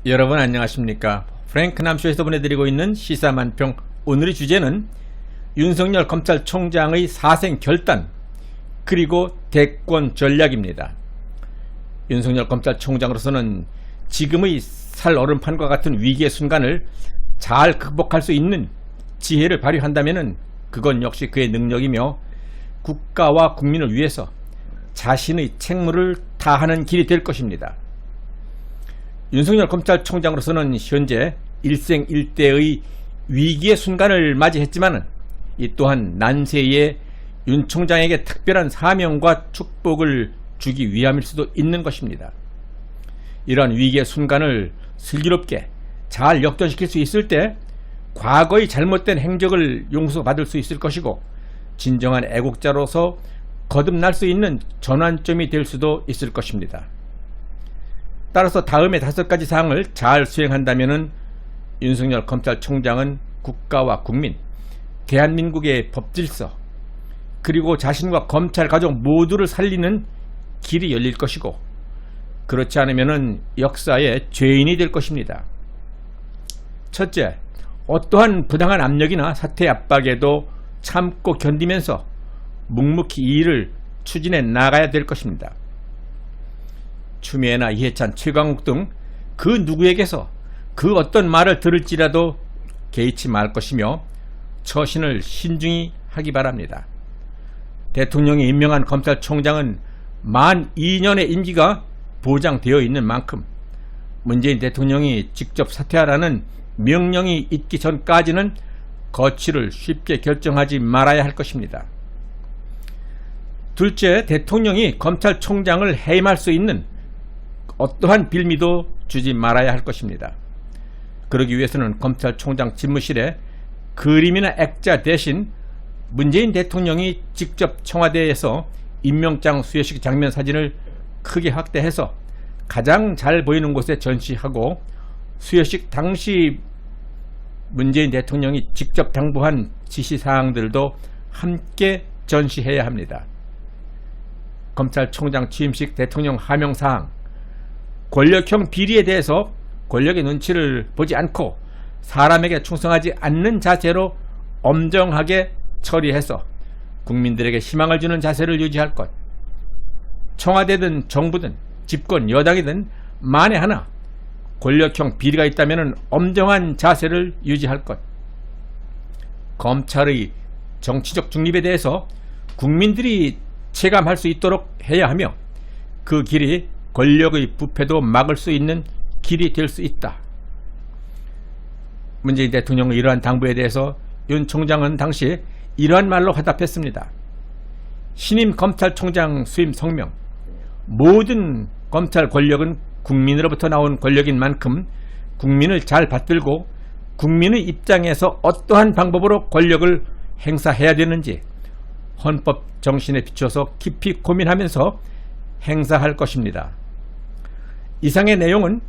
여러분 안녕하십니까. 프랭크 남쇼에서 보내드리고 있는 시사만평. 오늘의 주제는 윤석열 검찰총장의 사생 결단 그리고 대권 전략입니다. 윤석열 검찰총장으로서는 지금의 살얼음판과 같은 위기의 순간을 잘 극복할 수 있는 지혜를 발휘한다면 그건 역시 그의 능력이며 국가와 국민을 위해서 자신의 책무를 다하는 길이 될 것입니다. 윤석열 검찰총장으로서는 현재 일생일대의 위기의 순간을 맞이했지만 이 또한 난세에 윤 총장에게 특별한 사명과 축복을 주기 위함일 수도 있는 것입니다. 이러한 위기의 순간을 슬기롭게 잘 역전시킬 수 있을 때 과거의 잘못된 행적을 용서받을 수 있을 것이고 진정한 애국자로서 거듭날 수 있는 전환점이 될 수도 있을 것입니다. 따라서 다음의 5가지 사항을 잘 수행한다면 윤석열 검찰총장은 국가와 국민, 대한민국의 법질서 그리고 자신과 검찰 가족 모두를 살리는 길이 열릴 것이고 그렇지 않으면 역사의 죄인이 될 것입니다. 첫째, 어떠한 부당한 압력이나 사태 압박에도 참고 견디면서 묵묵히 이 일을 추진해 나가야 될 것입니다. 추미애나 이해찬, 최강욱 등 그 누구에게서 그 어떤 말을 들을지라도 개의치 말 것이며 처신을 신중히 하기 바랍니다. 대통령이 임명한 검찰총장은 만 2년의 임기가 보장되어 있는 만큼 문재인 대통령이 직접 사퇴하라는 명령이 있기 전까지는 거취를 쉽게 결정하지 말아야 할 것입니다. 둘째, 대통령이 검찰총장을 해임할 수 있는 어떠한 빌미도 주지 말아야 할 것입니다. 그러기 위해서는 검찰총장 집무실에 그림이나 액자 대신 문재인 대통령이 직접 청와대에서 임명장 수여식 장면 사진을 크게 확대해서 가장 잘 보이는 곳에 전시하고 수여식 당시 문재인 대통령이 직접 당부한 지시사항들도 함께 전시해야 합니다. 검찰총장 취임식 대통령 하명사항, 권력형 비리에 대해서 권력의 눈치를 보지 않고 사람에게 충성하지 않는 자세로 엄정하게 처리해서 국민들에게 희망을 주는 자세를 유지할 것. 청와대든 정부든 집권 여당이든 만에 하나 권력형 비리가 있다면 엄정한 자세를 유지할 것. 검찰의 정치적 중립에 대해서 국민들이 체감할 수 있도록 해야 하며 그 길이 권력의 부패도 막을 수 있는 길이 될 수 있다. 문재인 대통령의 이러한 당부에 대해서 윤 총장은 당시 이러한 말로 화답했습니다. 신임 검찰총장 수임 성명, 모든 검찰 권력은 국민으로부터 나온 권력인 만큼 국민을 잘 받들고 국민의 입장에서 어떠한 방법으로 권력을 행사해야 되는지 헌법 정신에 비춰서 깊이 고민하면서 행사할 것입니다. 이상의 내용은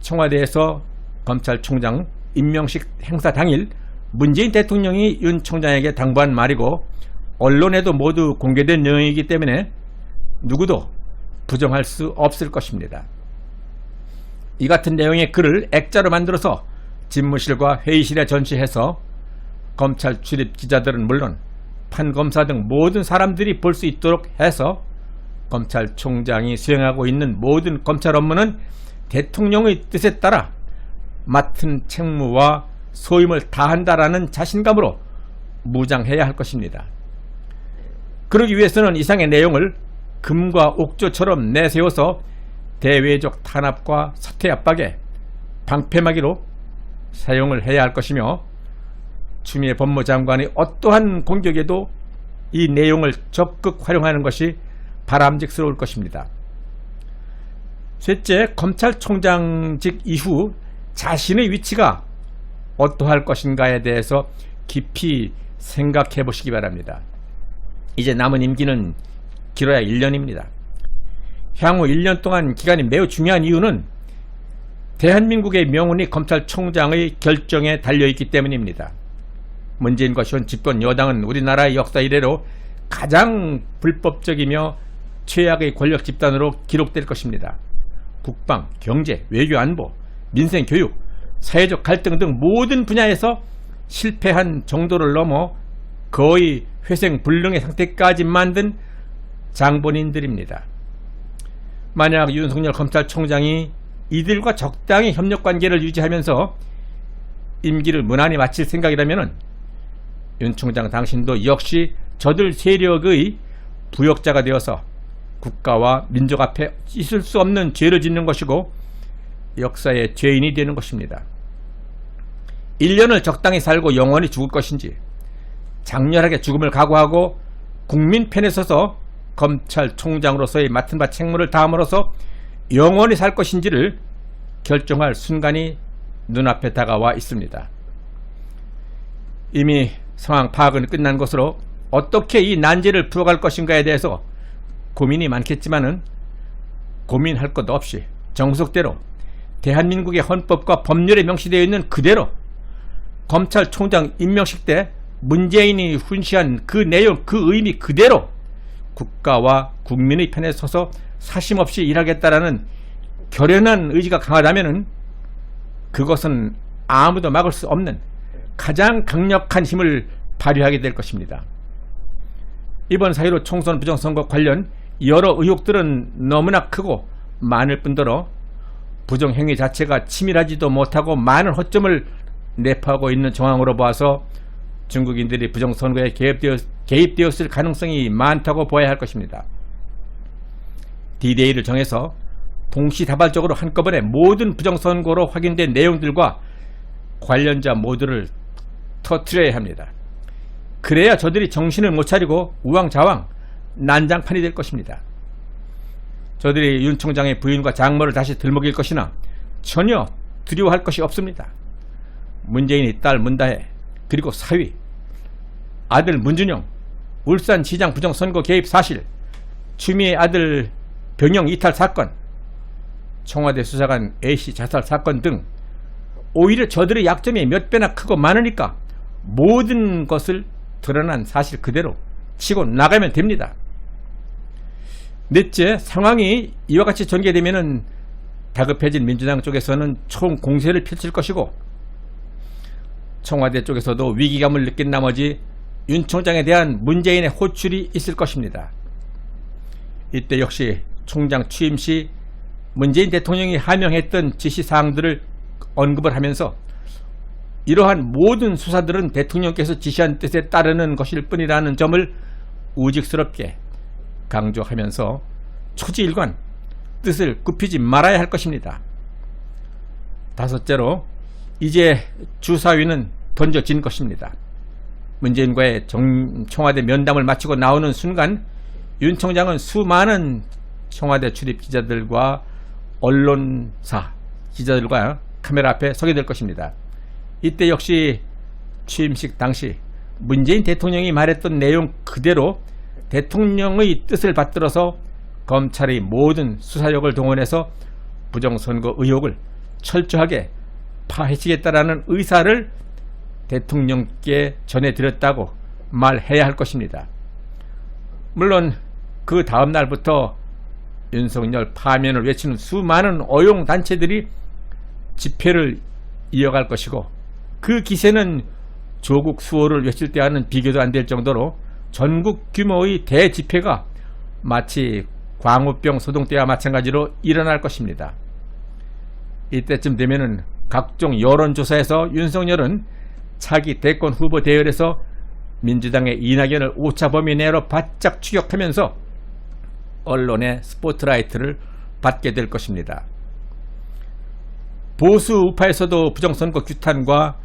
청와대에서 검찰총장 임명식 행사 당일 문재인 대통령이 윤 총장에게 당부한 말이고 언론에도 모두 공개된 내용이기 때문에 누구도 부정할 수 없을 것입니다. 이 같은 내용의 글을 액자로 만들어서 집무실과 회의실에 전시해서 검찰 출입 기자들은 물론 판검사 등 모든 사람들이 볼 수 있도록 해서 검찰총장이 수행하고 있는 모든 검찰 업무는 대통령의 뜻에 따라 맡은 책무와 소임을 다한다라는 자신감으로 무장해야 할 것입니다. 그러기 위해서는 이상의 내용을 금과 옥조처럼 내세워서 대외적 탄압과 사퇴 압박에 방패막이로 사용을 해야 할 것이며 추미애 법무장관이 어떠한 공격에도 이 내용을 적극 활용하는 것이 바람직스러울 것입니다. 셋째, 검찰총장직 이후 자신의 위치가 어떠할 것인가에 대해서 깊이 생각해 보시기 바랍니다. 이제 남은 임기는 길어야 1년입니다. 향후 1년 동안 기간이 매우 중요한 이유는 대한민국의 명운이 검찰총장의 결정에 달려있기 때문입니다. 문재인과 현 집권 여당은 우리나라의 역사 이래로 가장 불법적이며 최악의 권력 집단으로 기록될 것입니다. 국방, 경제, 외교, 안보 민생 교육, 사회적 갈등 등 모든 분야에서 실패한 정도를 넘어 거의 회생불능의 상태까지 만든 장본인들입니다. 만약 윤석열 검찰총장이 이들과 적당히 협력관계를 유지하면서 임기를 무난히 마칠 생각이라면 윤 총장 당신도 역시 저들 세력의 부역자가 되어서 국가와 민족 앞에 있을 수 없는 죄를 짓는 것이고 역사의 죄인이 되는 것입니다. 1년을 적당히 살고 영원히 죽을 것인지, 장렬하게 죽음을 각오하고 국민 편에 서서 검찰총장으로서의 맡은 바 책무를 다함으로써 영원히 살 것인지를 결정할 순간이 눈앞에 다가와 있습니다. 이미 상황 파악은 끝난 것으로 어떻게 이 난제를 풀어갈 것인가에 대해서 고민이 많겠지만은 고민할 것 없이 정석대로 대한민국의 헌법과 법률에 명시되어 있는 그대로 검찰총장 임명식 때 문재인이 훈시한 그 내용, 그 의미 그대로 국가와 국민의 편에 서서 사심없이 일하겠다라는 결연한 의지가 강하다면은 그것은 아무도 막을 수 없는 가장 강력한 힘을 발휘하게 될 것입니다. 이번 4.15 총선 부정선거 관련 여러 의혹들은 너무나 크고 많을 뿐더러 부정행위 자체가 치밀하지도 못하고 많은 허점을 내포하고 있는 정황으로 봐서 중국인들이 부정선거에 개입되었을 가능성이 많다고 보아야 할 것입니다. D-Day를 정해서 동시다발적으로 한꺼번에 모든 부정선거로 확인된 내용들과 관련자 모두를 터뜨려야 합니다. 그래야 저들이 정신을 못 차리고 우왕좌왕 난장판이 될 것입니다. 저들이 윤 총장의 부인과 장모를 다시 들먹일 것이나 전혀 두려워할 것이 없습니다. 문재인의 딸 문다혜, 그리고 사위, 아들 문준영, 울산시장 부정선거 개입 사실, 추미애 아들 병영 이탈 사건, 청와대 수사관 A씨 자살 사건 등 오히려 저들의 약점이 몇 배나 크고 많으니까 모든 것을 드러난 사실 그대로 치고 나가면 됩니다. 넷째, 상황이 이와 같이 전개되면은 다급해진 민주당 쪽에서는 총 공세를 펼칠 것이고 청와대 쪽에서도 위기감을 느낀 나머지 윤 총장에 대한 문재인의 호출이 있을 것입니다. 이때 역시 총장 취임 시 문재인 대통령이 하명했던 지시사항들을 언급을 하면서 이러한 모든 수사들은 대통령께서 지시한 뜻에 따르는 것일 뿐이라는 점을 우직스럽게 강조하면서 초지일관 뜻을 굽히지 말아야 할 것입니다. 다섯째로, 이제 주사위는 던져진 것입니다. 문재인과의 청와대 면담을 마치고 나오는 순간 윤 총장은 수많은 청와대 출입 기자들과 언론사 기자들과 카메라 앞에 서게 될 것입니다. 이때 역시 취임식 당시 문재인 대통령이 말했던 내용 그대로 대통령의 뜻을 받들어서 검찰의 모든 수사력을 동원해서 부정선거 의혹을 철저하게 파헤치겠다라는 의사를 대통령께 전해드렸다고 말해야 할 것입니다. 물론 그 다음 날부터 윤석열 파면을 외치는 수많은 어용단체들이 집회를 이어갈 것이고 그 기세는 조국 수호를 외칠 때와는 비교도 안 될 정도로 전국 규모의 대집회가 마치 광우병 소동 때와 마찬가지로 일어날 것입니다. 이때쯤 되면은 각종 여론조사에서 윤석열은 차기 대권 후보 대열에서 민주당의 이낙연을 오차범위 내로 바짝 추격하면서 언론의 스포트라이트를 받게 될 것입니다. 보수 우파에서도 부정선거 규탄과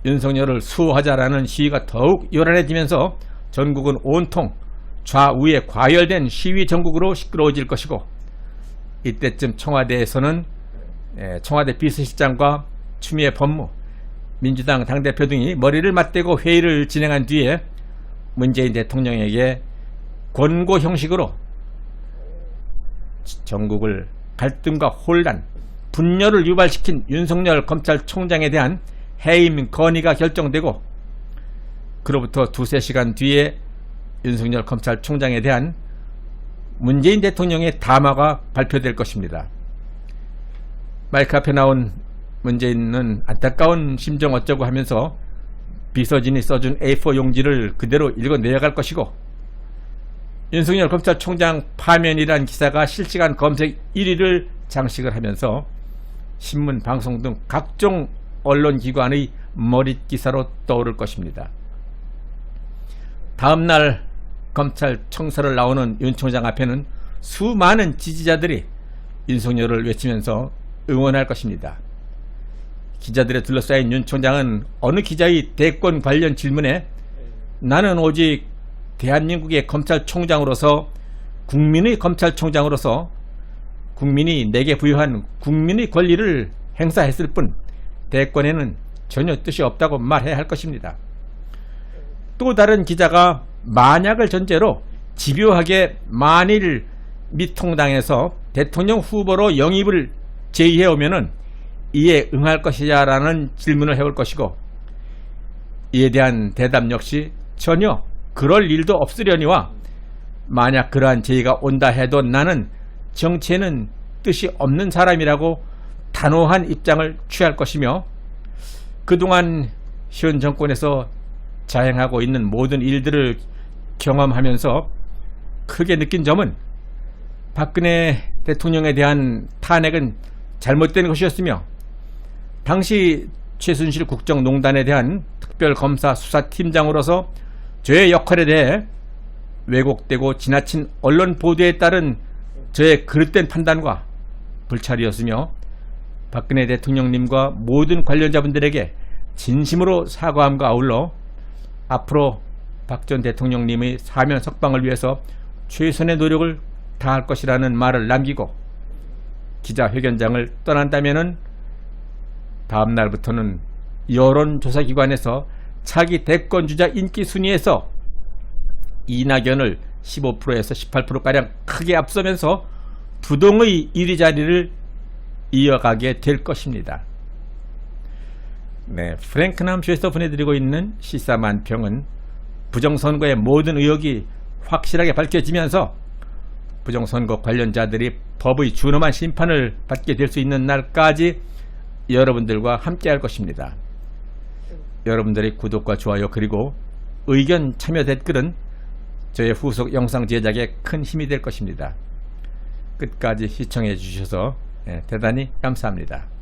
윤석열을 수호하자라는 시위가 더욱 요란해지면서 전국은 온통 좌우에 과열된 시위 전국으로 시끄러워질 것이고 이때쯤 청와대에서는 청와대 비서실장과 추미애 법무, 민주당 당대표 등이 머리를 맞대고 회의를 진행한 뒤에 문재인 대통령에게 권고 형식으로 전국을 갈등과 혼란, 분열을 유발시킨 윤석열 검찰총장에 대한 해임 건의가 결정되고 그로부터 두세 시간 뒤에 윤석열 검찰총장에 대한 문재인 대통령의 담화가 발표될 것입니다. 마이크 앞에 나온 문재인은 안타까운 심정 어쩌고 하면서 비서진이 써준 A4 용지를 그대로 읽어 내려갈 것이고, 윤석열 검찰총장 파면이란 기사가 실시간 검색 1위를 장식을 하면서 신문, 방송 등 각종 언론기관의 머릿기사로 떠오를 것입니다. 다음날 검찰청사를 나오는 윤 총장 앞에는 수많은 지지자들이 윤석열을 외치면서 응원할 것입니다. 기자들에 둘러싸인 윤 총장은 어느 기자의 대권 관련 질문에 나는 오직 대한민국의 검찰총장으로서, 국민의 검찰총장으로서 국민이 내게 부여한 국민의 권리를 행사했을 뿐 대권에는 전혀 뜻이 없다고 말해야 할 것입니다. 또 다른 기자가 만약을 전제로 집요하게 만일 미통당에서 대통령 후보로 영입을 제의해오면은 이에 응할 것이냐 라는 질문을 해올 것이고, 이에 대한 대답 역시 전혀 그럴 일도 없으려니와 만약 그러한 제의가 온다 해도 나는 정치에는 뜻이 없는 사람이라고 단호한 입장을 취할 것이며, 그동안 현 정권에서 자행하고 있는 모든 일들을 경험하면서 크게 느낀 점은 박근혜 대통령에 대한 탄핵은 잘못된 것이었으며, 당시 최순실 국정농단에 대한 특별검사 수사팀장으로서 저의 역할에 대해 왜곡되고 지나친 언론 보도에 따른 저의 그릇된 판단과 불찰이었으며, 박근혜 대통령님과 모든 관련자분들에게 진심으로 사과함과 아울러 앞으로 박 전 대통령님의 사면 석방을 위해서 최선의 노력을 다할 것이라는 말을 남기고 기자회견장을 떠난다면은 다음 날부터는 여론조사기관에서 차기 대권주자 인기 순위에서 이낙연을 15%에서 18%가량 크게 앞서면서 부동의 1위 자리를 이어가게 될 것입니다. 네, 프랭크남주에서 보내드리고 있는 시사만평은 부정선거의 모든 의혹이 확실하게 밝혀지면서 부정선거 관련자들이 법의 준엄한 심판을 받게 될 수 있는 날까지 여러분들과 함께 할 것입니다. 여러분들의 구독과 좋아요 그리고 의견 참여 댓글은 저의 후속 영상 제작에 큰 힘이 될 것입니다. 끝까지 시청해 주셔서 대단히 감사합니다.